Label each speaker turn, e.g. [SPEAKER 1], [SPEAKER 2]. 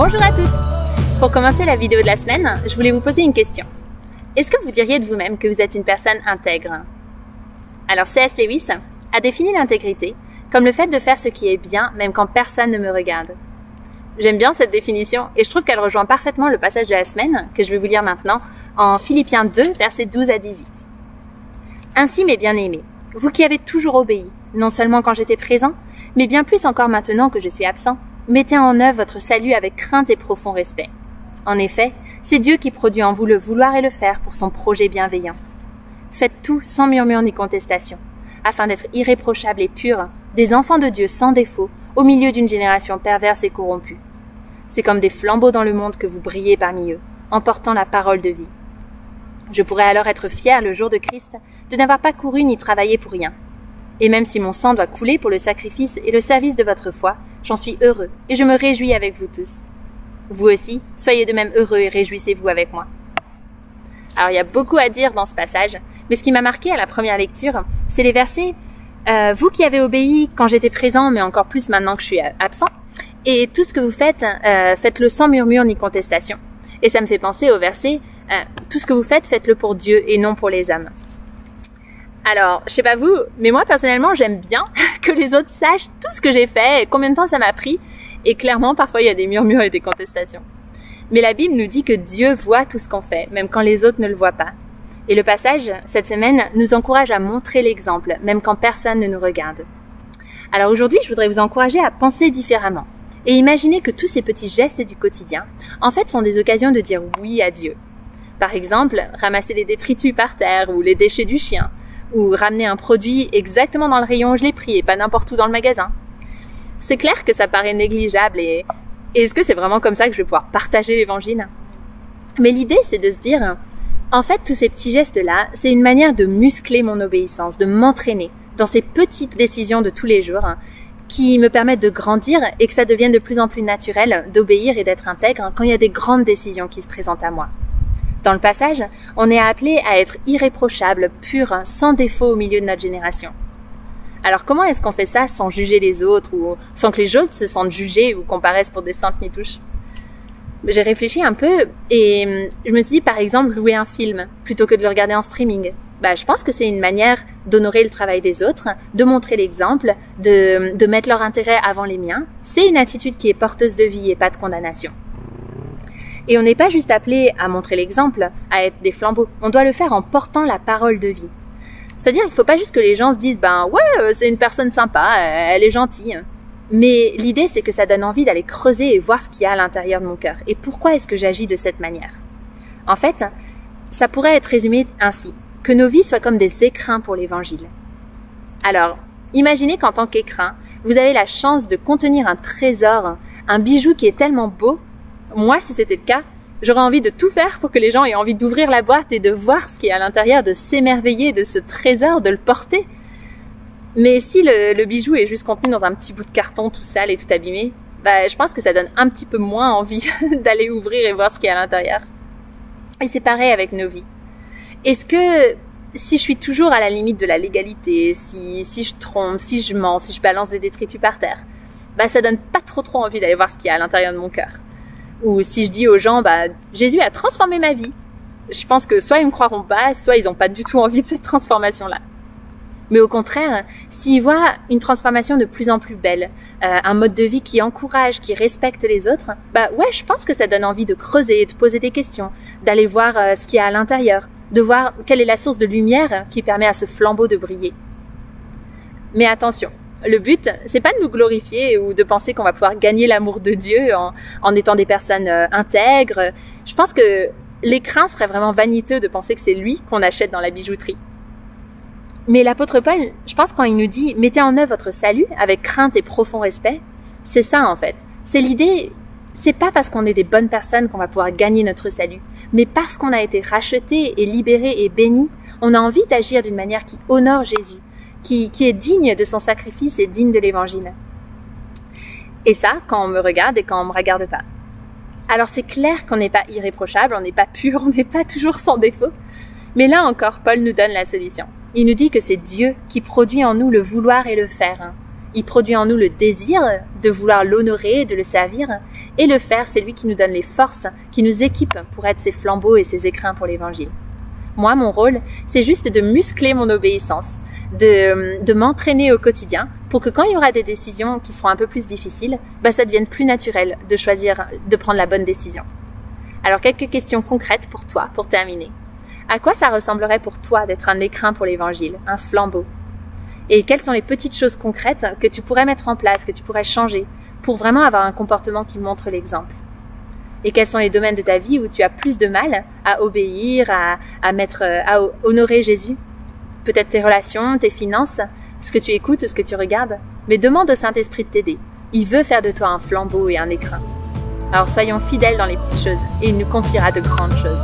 [SPEAKER 1] Bonjour à toutes! Pour commencer la vidéo de la semaine, je voulais vous poser une question. Est-ce que vous diriez de vous-même que vous êtes une personne intègre? Alors C.S. Lewis a défini l'intégrité comme le fait de faire ce qui est bien même quand personne ne me regarde. J'aime bien cette définition et je trouve qu'elle rejoint parfaitement le passage de la semaine que je vais vous lire maintenant en Philippiens 2, versets 12 à 18. Ainsi, mes bien-aimés, vous qui avez toujours obéi, non seulement quand j'étais présent, mais bien plus encore maintenant que je suis absent, mettez en œuvre votre salut avec crainte et profond respect. En effet, c'est Dieu qui produit en vous le vouloir et le faire pour son projet bienveillant. Faites tout sans murmure ni contestation, afin d'être irréprochables et purs, des enfants de Dieu sans défaut, au milieu d'une génération perverse et corrompue. C'est comme des flambeaux dans le monde que vous brillez parmi eux, en portant la parole de vie. Je pourrais alors être fier le jour de Christ de n'avoir pas couru ni travaillé pour rien. Et même si mon sang doit couler pour le sacrifice et le service de votre foi, j'en suis heureux et je me réjouis avec vous tous. Vous aussi, soyez de même heureux et réjouissez-vous avec moi. Alors il y a beaucoup à dire dans ce passage, mais ce qui m'a marqué à la première lecture, c'est les versets « Vous qui avez obéi quand j'étais présent, mais encore plus maintenant que je suis absent, et tout ce que vous faites, faites-le sans murmure ni contestation. » Et ça me fait penser au verset « Tout ce que vous faites, faites-le pour Dieu et non pour les hommes. » Alors, je sais pas vous, mais moi personnellement, j'aime bien que les autres sachent tout ce que j'ai fait et combien de temps ça m'a pris. Et clairement, parfois, il y a des murmures et des contestations. Mais la Bible nous dit que Dieu voit tout ce qu'on fait, même quand les autres ne le voient pas. Et le passage, cette semaine, nous encourage à montrer l'exemple, même quand personne ne nous regarde. Alors aujourd'hui, je voudrais vous encourager à penser différemment. Et imaginer que tous ces petits gestes du quotidien, en fait, sont des occasions de dire oui à Dieu. Par exemple, ramasser les détritus par terre ou les déchets du chien, ou ramener un produit exactement dans le rayon où je l'ai pris et pas n'importe où dans le magasin. C'est clair que ça paraît négligeable et est-ce que c'est vraiment comme ça que je vais pouvoir partager l'évangile? Mais l'idée, c'est de se dire, en fait, tous ces petits gestes-là, c'est une manière de muscler mon obéissance, de m'entraîner dans ces petites décisions de tous les jours qui me permettent de grandir et que ça devienne de plus en plus naturel d'obéir et d'être intègre quand il y a des grandes décisions qui se présentent à moi. Dans le passage, on est appelé à être irréprochable, pur, sans défaut au milieu de notre génération. Alors comment est-ce qu'on fait ça sans juger les autres ou sans que les autres se sentent jugés ou qu'on paraisse pour des saintes nitouches? J'ai réfléchi un peu et je me suis dit par exemple louer un film plutôt que de le regarder en streaming. Je pense que c'est une manière d'honorer le travail des autres, de montrer l'exemple, de mettre leur intérêt avant les miens. C'est une attitude qui est porteuse de vie et pas de condamnation. Et on n'est pas juste appelé à montrer l'exemple, à être des flambeaux. On doit le faire en portant la parole de vie. C'est-à-dire qu'il ne faut pas juste que les gens se disent « ouais, c'est une personne sympa, elle est gentille ». Mais l'idée, c'est que ça donne envie d'aller creuser et voir ce qu'il y a à l'intérieur de mon cœur. Et pourquoi est-ce que j'agis de cette manière? En fait, ça pourrait être résumé ainsi, que nos vies soient comme des écrins pour l'évangile. Alors, imaginez qu'en tant qu'écrin, vous avez la chance de contenir un trésor, un bijou qui est tellement beau. Moi, si c'était le cas, j'aurais envie de tout faire pour que les gens aient envie d'ouvrir la boîte et de voir ce qui est à l'intérieur, de s'émerveiller de ce trésor, de le porter. Mais si le bijou est juste contenu dans un petit bout de carton tout sale et tout abîmé, je pense que ça donne un petit peu moins envie d'aller ouvrir et voir ce qui est à l'intérieur. Et c'est pareil avec nos vies. Est-ce que si je suis toujours à la limite de la légalité, si je trompe, si je mens, si je balance des détritus par terre, ça donne pas trop envie d'aller voir ce qu'il y a à l'intérieur de mon cœur. Ou si je dis aux gens, Jésus a transformé ma vie. Je pense que soit ils me croiront pas, soit ils n'ont pas du tout envie de cette transformation-là. Mais au contraire, s'ils voient une transformation de plus en plus belle, un mode de vie qui encourage, qui respecte les autres, ouais, je pense que ça donne envie de creuser, de poser des questions, d'aller voir ce qu'il y a à l'intérieur, de voir quelle est la source de lumière qui permet à ce flambeau de briller. Mais attention. Le but, c'est pas de nous glorifier ou de penser qu'on va pouvoir gagner l'amour de Dieu en étant des personnes intègres. Je pense que l'écrin serait vraiment vaniteux de penser que c'est lui qu'on achète dans la bijouterie. Mais l'apôtre Paul, je pense quand il nous dit « Mettez en œuvre votre salut avec crainte et profond respect », c'est ça en fait. C'est l'idée, c'est pas parce qu'on est des bonnes personnes qu'on va pouvoir gagner notre salut, mais parce qu'on a été rachetés et libérés et bénis, on a envie d'agir d'une manière qui honore Jésus. Qui est digne de son sacrifice et digne de l'évangile. Et ça, quand on me regarde et quand on me regarde pas. Alors c'est clair qu'on n'est pas irréprochable, on n'est pas pur, on n'est pas toujours sans défaut. Mais là encore, Paul nous donne la solution. Il nous dit que c'est Dieu qui produit en nous le vouloir et le faire. Il produit en nous le désir de vouloir l'honorer, de le servir. Et le faire, c'est lui qui nous donne les forces, qui nous équipe pour être ses flambeaux et ses écrins pour l'Évangile. Moi, mon rôle, c'est juste de muscler mon obéissance, de m'entraîner au quotidien pour que quand il y aura des décisions qui seront un peu plus difficiles, ça devienne plus naturel de choisir, de prendre la bonne décision. Alors, quelques questions concrètes pour toi, pour terminer. À quoi ça ressemblerait pour toi d'être un écrin pour l'Évangile, un flambeau? Et quelles sont les petites choses concrètes que tu pourrais mettre en place, que tu pourrais changer pour vraiment avoir un comportement qui montre l'exemple? Et quels sont les domaines de ta vie où tu as plus de mal à obéir, à honorer Jésus? Peut-être tes relations, tes finances, ce que tu écoutes, ce que tu regardes. Mais demande au Saint-Esprit de t'aider. Il veut faire de toi un flambeau et un écrin. Alors soyons fidèles dans les petites choses et il nous confiera de grandes choses.